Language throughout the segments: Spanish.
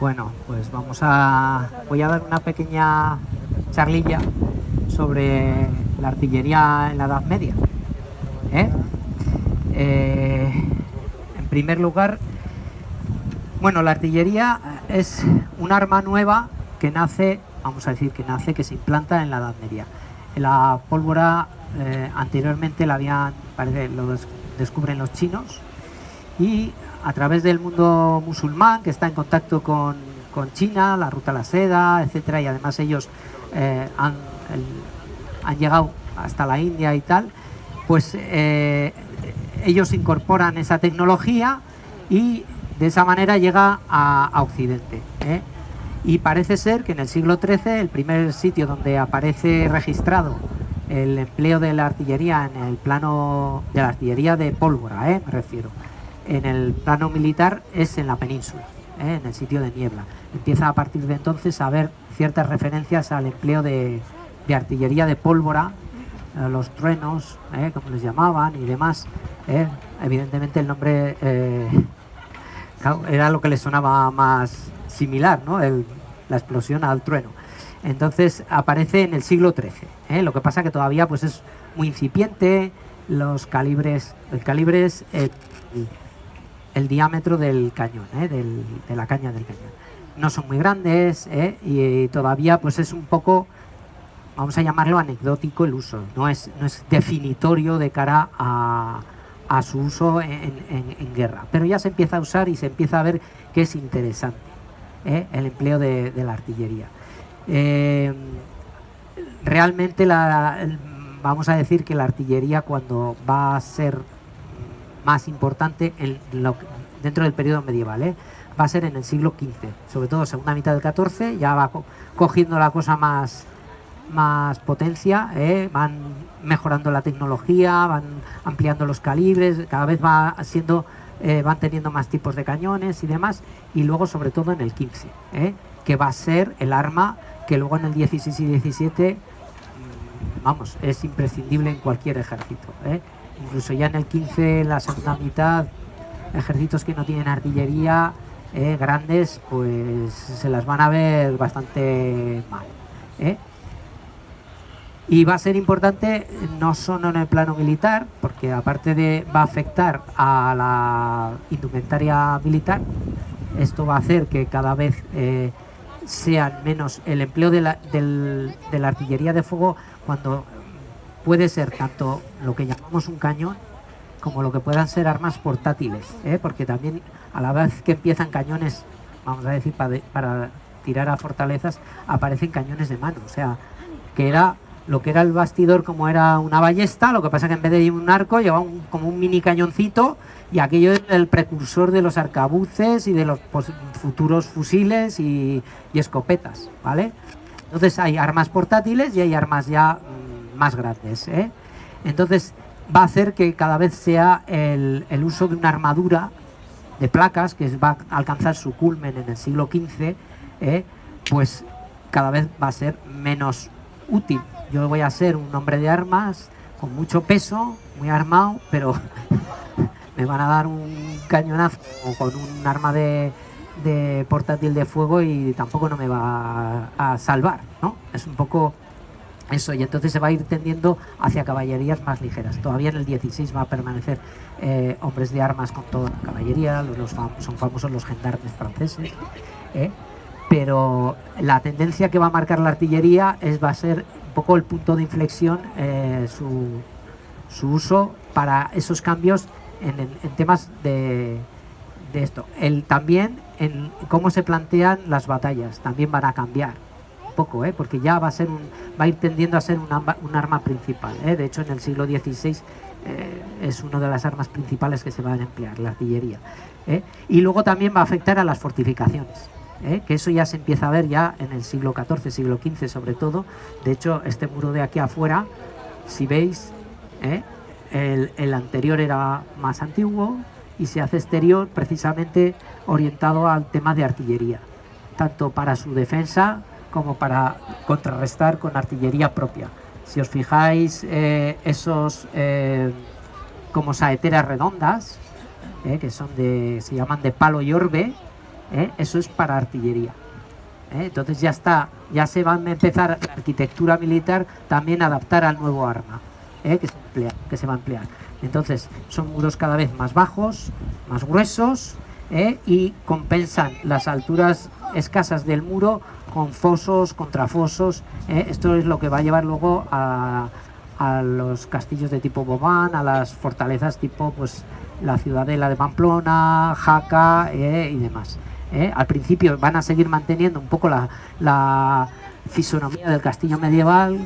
Bueno, pues voy a dar una pequeña charlilla sobre la artillería en la Edad Media. En primer lugar, bueno, la artillería es un arma nueva que nace, que se implanta en la Edad Media. La pólvora anteriormente lo descubren los chinos, y a través del mundo musulmán, que está en contacto con China, la ruta a la seda, etcétera, y además ellos han llegado hasta la India y tal, pues ellos incorporan esa tecnología y de esa manera llega a Occidente. Y parece ser que en el siglo XIII, el primer sitio donde aparece registrado el empleo de la artillería en el plano de la artillería de pólvora, me refiero, en el plano militar, es en la península, en el sitio de Niebla. Empieza a partir de entonces a haber ciertas referencias al empleo de artillería de pólvora, los truenos, como les llamaban y demás. Evidentemente el nombre era lo que les sonaba más similar, ¿no? La explosión al trueno. Entonces aparece en el siglo XIII. Lo que pasa que todavía pues es muy incipiente. El calibre es el diámetro del cañón, de la caña del cañón. No son muy grandes, y todavía pues es un poco, vamos a llamarlo anecdótico el uso. No es definitorio de cara a su uso en guerra. Pero ya se empieza a usar y se empieza a ver que es interesante el empleo de la artillería. Realmente vamos a decir que la artillería, cuando va a ser más importante dentro del periodo medieval, va a ser en el siglo XV, sobre todo segunda mitad del XIV, ya va cogiendo la cosa más potencia, van mejorando la tecnología, van ampliando los calibres, cada vez van teniendo más tipos de cañones y demás, y luego sobre todo en el XV, que va a ser el arma que luego en el 16 y 17 es imprescindible en cualquier ejército. Incluso ya en el 15, la segunda mitad, ejércitos que no tienen artillería grandes, pues se las van a ver bastante mal. Y va a ser importante no solo en el plano militar, porque aparte va a afectar a la indumentaria militar. Esto va a hacer que cada vez sean menos el empleo de la artillería de fuego, cuando puede ser tanto lo que llamamos un cañón como lo que puedan ser armas portátiles, porque también a la vez que empiezan cañones, vamos a decir, para tirar a fortalezas, aparecen cañones de mano. O sea, que era lo que era el bastidor, como era una ballesta, lo que pasa que en vez de un arco llevaba como un mini cañoncito, y aquello es el precursor de los arcabuces y de los futuros fusiles y escopetas, ¿vale? Entonces hay armas portátiles y hay armas ya más grandes, Entonces va a hacer que cada vez sea el uso de una armadura de placas, que va a alcanzar su culmen en el siglo XV, pues cada vez va a ser menos útil. Yo voy a ser un hombre de armas con mucho peso, muy armado, pero me van a dar un cañonazo con un arma de portátil de fuego y tampoco no me va a salvar, ¿no? Es un poco eso, y entonces se va a ir tendiendo hacia caballerías más ligeras. Todavía en el 16 va a permanecer hombres de armas con toda la caballería, son famosos los gendarmes franceses, pero la tendencia que va a marcar la artillería va a ser un poco el punto de inflexión, su uso para esos cambios en temas de esto. También en cómo se plantean las batallas también van a cambiar un poco, porque ya va a ir tendiendo a ser un arma principal. De hecho, en el siglo XVI es una de las armas principales que se van a emplear, la artillería. Y luego también va a afectar a las fortificaciones, que eso ya se empieza a ver ya en el siglo XIV, siglo XV sobre todo. De hecho, este muro de aquí afuera, si veis, el anterior era más antiguo y se hace exterior precisamente orientado al tema de artillería, tanto para su defensa como para contrarrestar con artillería propia. Si os fijáis, esos como saeteras redondas, que se llaman de palo y orbe, Eso es para artillería. Entonces ya se va a empezar la arquitectura militar también a adaptar al nuevo arma que se va a emplear. Entonces son muros cada vez más bajos, más gruesos, y compensan las alturas escasas del muro con fosos, contrafosos. Esto es lo que va a llevar luego a los castillos de tipo Vauban, a las fortalezas tipo pues la Ciudadela de Pamplona, Jaca y demás. Al principio van a seguir manteniendo un poco la fisonomía del castillo medieval,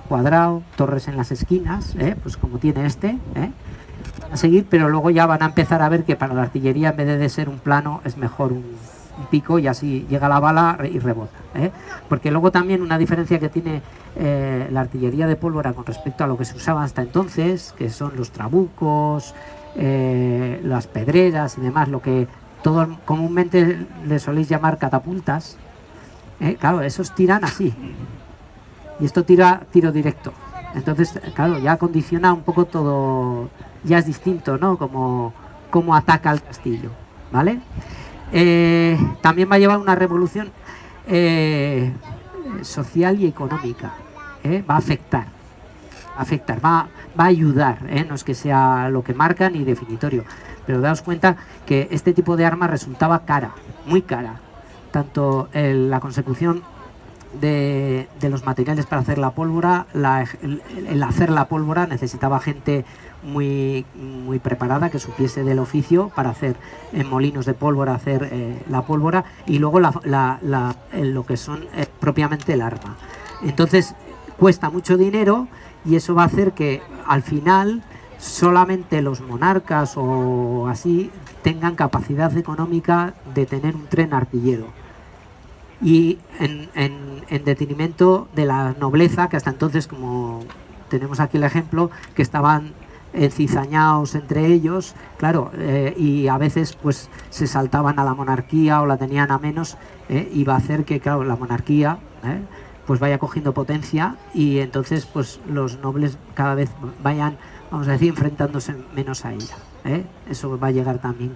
cuadrado, torres en las esquinas, pues como tiene van a seguir, pero luego ya van a empezar a ver que para la artillería, en vez de ser un plano, es mejor un pico, y así llega la bala y rebota. Porque luego también una diferencia que tiene la artillería de pólvora con respecto a lo que se usaba hasta entonces, que son los trabucos, las pedreras y demás, lo que todos comúnmente le soléis llamar catapultas, claro, esos tiran así, y esto tira tiro directo. Entonces, claro, ya condiciona un poco todo, ya es distinto, ¿no? Como ataca el castillo, ¿vale? También va a llevar una revolución social y económica, va a afectar, va a ayudar, no es que sea lo que marca ni definitorio, pero daos cuenta que este tipo de arma resultaba cara, muy cara, tanto la consecución de los materiales para hacer la pólvora, el hacer la pólvora necesitaba gente muy preparada, que supiese del oficio para hacer en molinos de pólvora, hacer la pólvora, y luego lo que son propiamente el arma. Entonces cuesta mucho dinero, y eso va a hacer que al final solamente los monarcas o así tengan capacidad económica de tener un tren artillero, y en detrimento de la nobleza, que hasta entonces, como tenemos aquí el ejemplo, que estaban encizañados entre ellos, claro, y a veces pues se saltaban a la monarquía o la tenían a menos, y va a hacer que, claro, la monarquía pues vaya cogiendo potencia, y entonces pues los nobles cada vez vayan, vamos a decir, enfrentándose menos a ella. Eso va a llegar también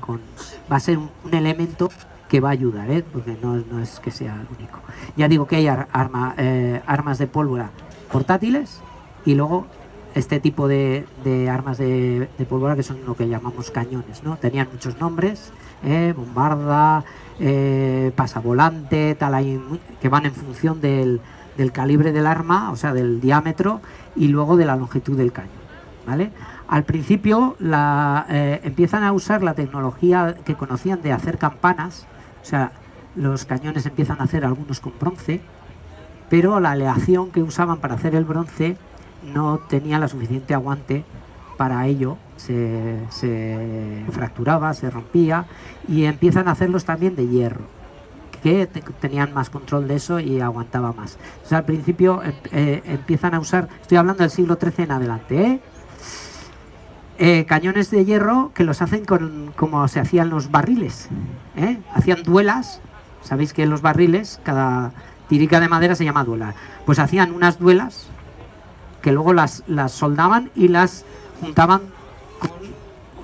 va a ser un elemento que va a ayudar, porque no es que sea el único. Ya digo que hay armas de pólvora portátiles, y luego este tipo de armas de pólvora, que son lo que llamamos cañones, ¿no? Tenían muchos nombres, bombarda, pasavolante, tal, que van en función del calibre del arma, o sea, del diámetro, y luego de la longitud del cañón, ¿vale? Al principio empiezan a usar la tecnología que conocían de hacer campanas, o sea, los cañones empiezan a hacer algunos con bronce, pero la aleación que usaban para hacer el bronce no tenía la suficiente aguante para ello, se fracturaba, se rompía, y empiezan a hacerlos también de hierro, que tenían más control de eso y aguantaba más. O sea, al principio empiezan a usar, estoy hablando del siglo XIII en adelante, cañones de hierro que los hacen como se hacían los barriles, hacían duelas. Sabéis que en los barriles cada tirica de madera se llama duela, pues hacían unas duelas que luego las soldaban y las juntaban con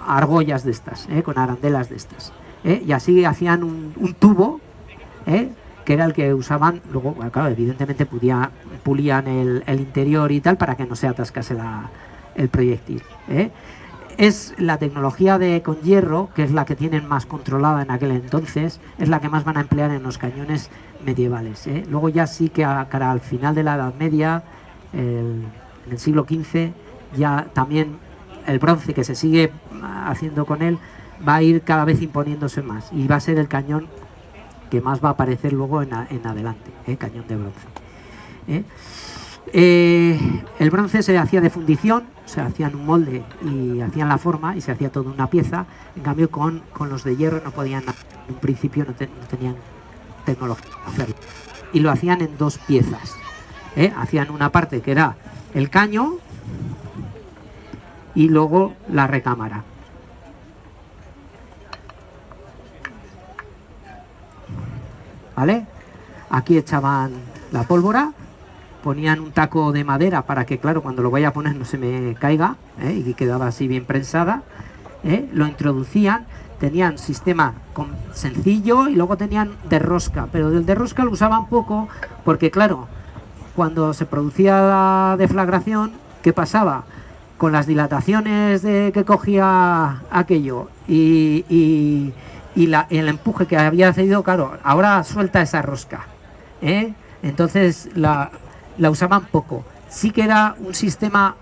argollas de estas, con arandelas de estas, y así hacían un tubo, que era el que usaban luego. Bueno, claro, evidentemente pulían el interior y tal para que no se atascase el proyectil. Es la tecnología con hierro, que es la que tienen más controlada en aquel entonces, es la que más van a emplear en los cañones medievales. Luego ya sí que cara al final de la Edad Media, en el siglo XV, ya también el bronce, que se sigue haciendo con él, va a ir cada vez imponiéndose más, y va a ser el cañón que más va a aparecer luego en adelante, cañón de bronce. El bronce se hacía de fundición, se hacían un molde y hacían la forma y se hacía toda una pieza. En cambio con los de hierro no podían, en un principio no tenían tecnología para hacerlo, y lo hacían en dos piezas. Hacían una parte que era el caño y luego la recámara. ¿Vale? Aquí echaban la pólvora, ponían un taco de madera para que, claro, cuando lo vaya a poner no se me caiga, y quedaba así bien prensada, lo introducían, tenían sistema sencillo y luego tenían de rosca, pero del de rosca lo usaban poco porque claro, cuando se producía la deflagración, ¿qué pasaba? Con las dilataciones que cogía aquello y el empuje que había cedido, claro, ahora suelta esa rosca, entonces la usaban poco. Sí que era un sistema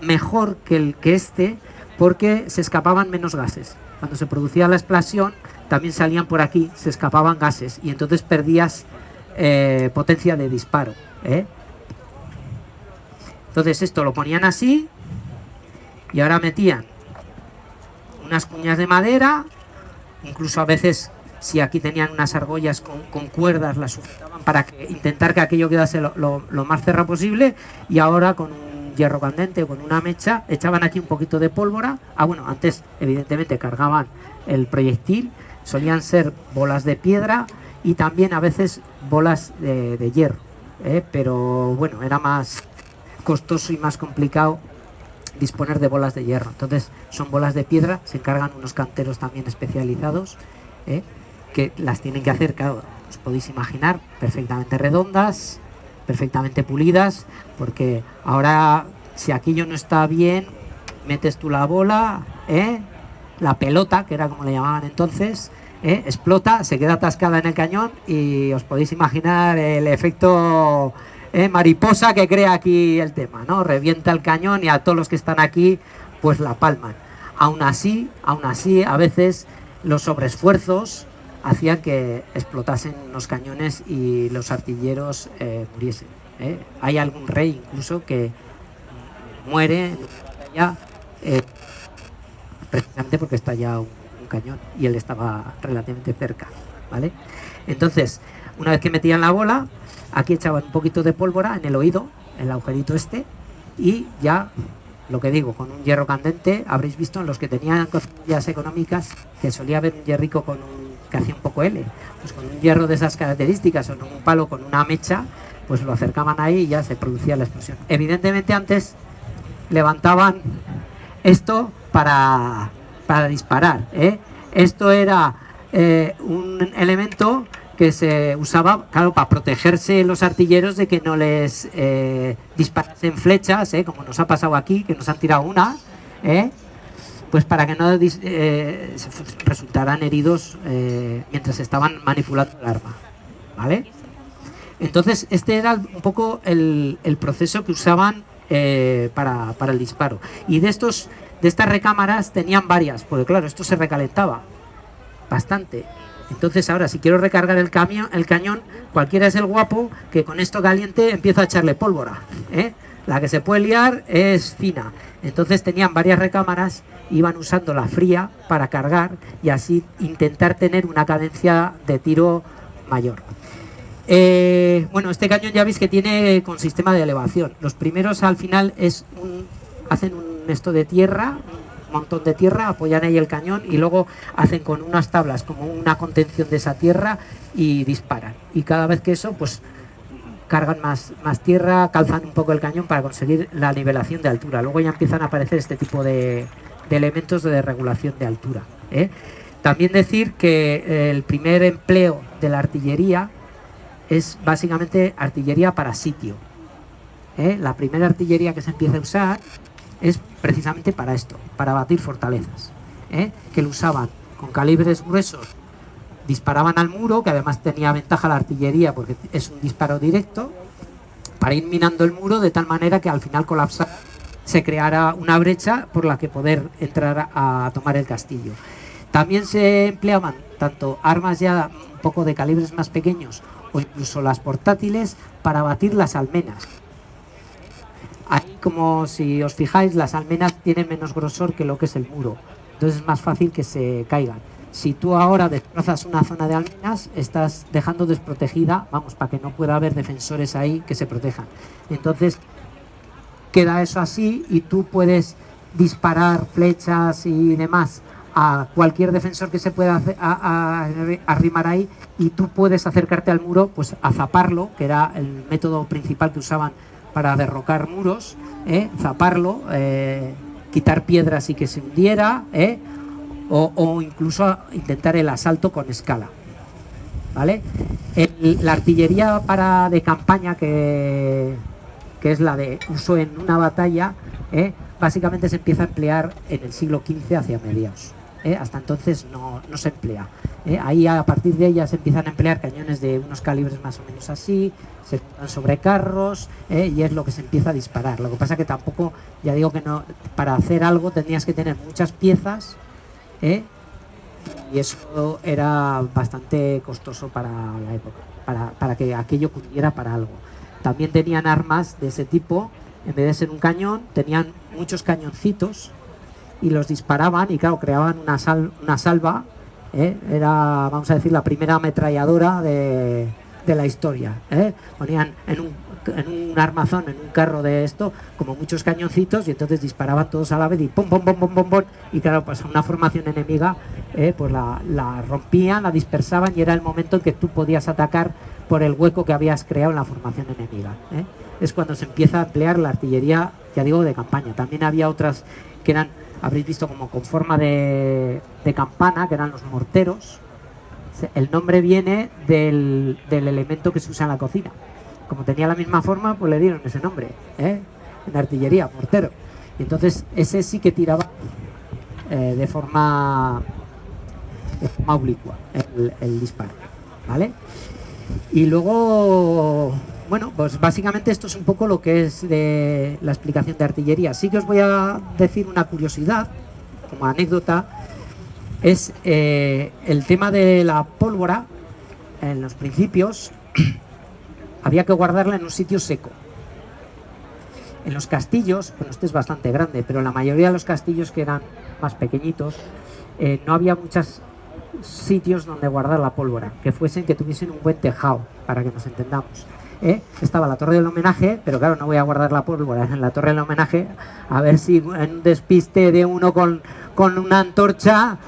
mejor que este, porque se escapaban menos gases. Cuando se producía la explosión, también salían por aquí, se escapaban gases y entonces perdías potencia de disparo. Entonces esto lo ponían así y ahora metían unas cuñas de madera, incluso a veces, si aquí tenían unas argollas con cuerdas, las sujetaban para intentar que aquello quedase lo más cerrado posible, y ahora con un hierro candente o con una mecha echaban aquí un poquito de pólvora. Bueno, antes evidentemente cargaban el proyectil, solían ser bolas de piedra y también a veces bolas de hierro, pero bueno, era más costoso y más complicado disponer de bolas de hierro. Entonces son bolas de piedra, se encargan unos canteros también especializados, que las tienen que hacer, claro, os podéis imaginar, perfectamente redondas, perfectamente pulidas, porque ahora si aquello no está bien, metes tú la bola, la pelota, que era como le llamaban entonces, explota, se queda atascada en el cañón y os podéis imaginar el efecto mariposa que crea aquí el tema, ¿no? Revienta el cañón y a todos los que están aquí pues la palman. Aún así, a veces los sobreesfuerzos hacían que explotasen los cañones y los artilleros muriesen. Hay algún rey incluso que muere en una batalla precisamente porque estalla un cañón y él estaba relativamente cerca, ¿vale? Entonces, una vez que metían la bola, aquí echaban un poquito de pólvora en el oído, el agujerito este, y ya, lo que digo, con un hierro candente, habréis visto en los que tenían cocinillas económicas que solía haber un hierrico que hacía un poco L, pues con un hierro de esas características o en un palo con una mecha, pues lo acercaban ahí y ya se producía la explosión. Evidentemente antes levantaban esto para disparar, Esto era un elemento que se usaba, claro, para protegerse los artilleros de que no les disparasen flechas, como nos ha pasado aquí, que nos han tirado una, pues para que no resultaran heridos mientras estaban manipulando el arma, ¿vale? Entonces este era un poco el proceso que usaban para el disparo. Y de estas recámaras tenían varias, porque claro, esto se recalentaba bastante. Entonces ahora, si quiero recargar el cañón, cualquiera es el guapo que con esto caliente empieza a echarle pólvora, La que se puede liar es fina. Entonces tenían varias recámaras, iban usando la fría para cargar y así intentar tener una cadencia de tiro mayor. Bueno, este cañón ya veis que tiene con sistema de elevación. Los primeros al final hacen un esto de tierra, montón de tierra, apoyan ahí el cañón y luego hacen con unas tablas como una contención de esa tierra y disparan. Y cada vez que eso, pues cargan más tierra, calzan un poco el cañón para conseguir la nivelación de altura. Luego ya empiezan a aparecer este tipo de elementos de regulación de altura. También decir que el primer empleo de la artillería es básicamente artillería para sitio. La primera artillería que se empieza a usar es precisamente para esto, para batir fortalezas, que lo usaban con calibres gruesos, disparaban al muro, que además tenía ventaja la artillería porque es un disparo directo, para ir minando el muro de tal manera que al final colapsara, se creara una brecha por la que poder entrar a tomar el castillo. También se empleaban tanto armas ya un poco de calibres más pequeños o incluso las portátiles para batir las almenas. Ahí, como si os fijáis, las almenas tienen menos grosor que lo que es el muro, entonces es más fácil que se caigan. Si tú ahora destrozas una zona de almenas, estás dejando desprotegida, vamos, para que no pueda haber defensores ahí que se protejan. Entonces queda eso así y tú puedes disparar flechas y demás a cualquier defensor que se pueda arrimar ahí, y tú puedes acercarte al muro, pues a zaparlo, que era el método principal que usaban para derrocar muros, zaparlo quitar piedras y que se hundiera, o incluso intentar el asalto con escala, ¿vale? La artillería de campaña, que es la de uso en una batalla, básicamente se empieza a emplear en el siglo XV hacia mediados. Hasta entonces no se emplea. Ahí, a partir de ella, se empiezan a emplear cañones de unos calibres más o menos así, se montan sobre carros, y es lo que se empieza a disparar. Lo que pasa que tampoco, ya digo que no, para hacer algo tenías que tener muchas piezas, y eso era bastante costoso para la época, para que aquello pudiera para algo. También tenían armas de ese tipo. En vez de ser un cañón, tenían muchos cañoncitos y los disparaban, y claro, creaban una salva. Era, vamos a decir, la primera ametralladora de la historia. Ponían en un armazón, en un carro de esto, como muchos cañoncitos, y entonces disparaban todos a la vez y pum, pum, pum, pum, pum, pum, y claro, pues a una formación enemiga, pues la rompían, la dispersaban, y era el momento en que tú podías atacar por el hueco que habías creado en la formación enemiga. Es cuando se empieza a emplear la artillería, ya digo, de campaña. También había otras que eran, habréis visto, como con forma de campana, que eran los morteros. El nombre viene del elemento que se usa en la cocina. Como tenía la misma forma, pues le dieron ese nombre, en artillería, mortero. Y entonces ese sí que tiraba de forma oblicua el disparo, ¿vale? Y luego, bueno, pues básicamente esto es un poco lo que es de la explicación de artillería. Sí que os voy a decir una curiosidad, como anécdota, es el tema de la pólvora. En los principios había que guardarla en un sitio seco. En los castillos, bueno, este es bastante grande, pero en la mayoría de los castillos, que eran más pequeñitos, no había muchos sitios donde guardar la pólvora, que tuviesen un buen tejado, para que nos entendamos. Estaba la torre del homenaje, pero claro, no voy a guardar la pólvora en la torre del homenaje a ver si en un despiste de uno con una antorcha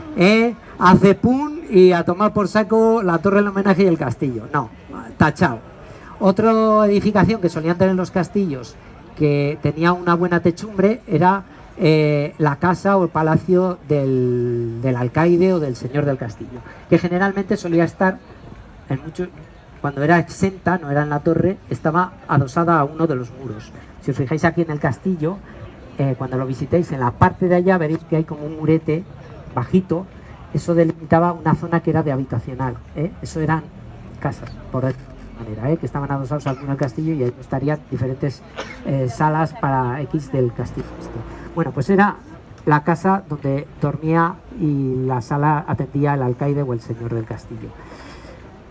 hace pum y a tomar por saco la torre del homenaje y el castillo. No, tachado. Otra edificación que solían tener los castillos, que tenía una buena techumbre, era la casa o el palacio del alcaide o del señor del castillo, que generalmente solía estar cuando era exenta, no era en la torre, estaba adosada a uno de los muros. Si os fijáis aquí en el castillo, cuando lo visitéis, en la parte de allá veréis que hay como un murete bajito. Eso delimitaba una zona que era de habitacional, eso eran casas, por decirlo de manera, que estaban adosados a alguno del castillo, y ahí estarían diferentes salas para X del castillo. Bueno, pues era la casa donde dormía, y la sala atendía el alcaide o el señor del castillo.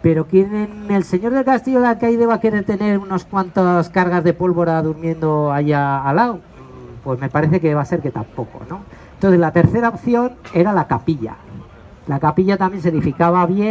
Pero el señor del castillo, el alcaide, va a querer tener unas cuantas cargas de pólvora durmiendo allá al lado. Pues me parece que va a ser que tampoco, ¿no? Entonces la tercera opción era la capilla. La capilla también se edificaba bien.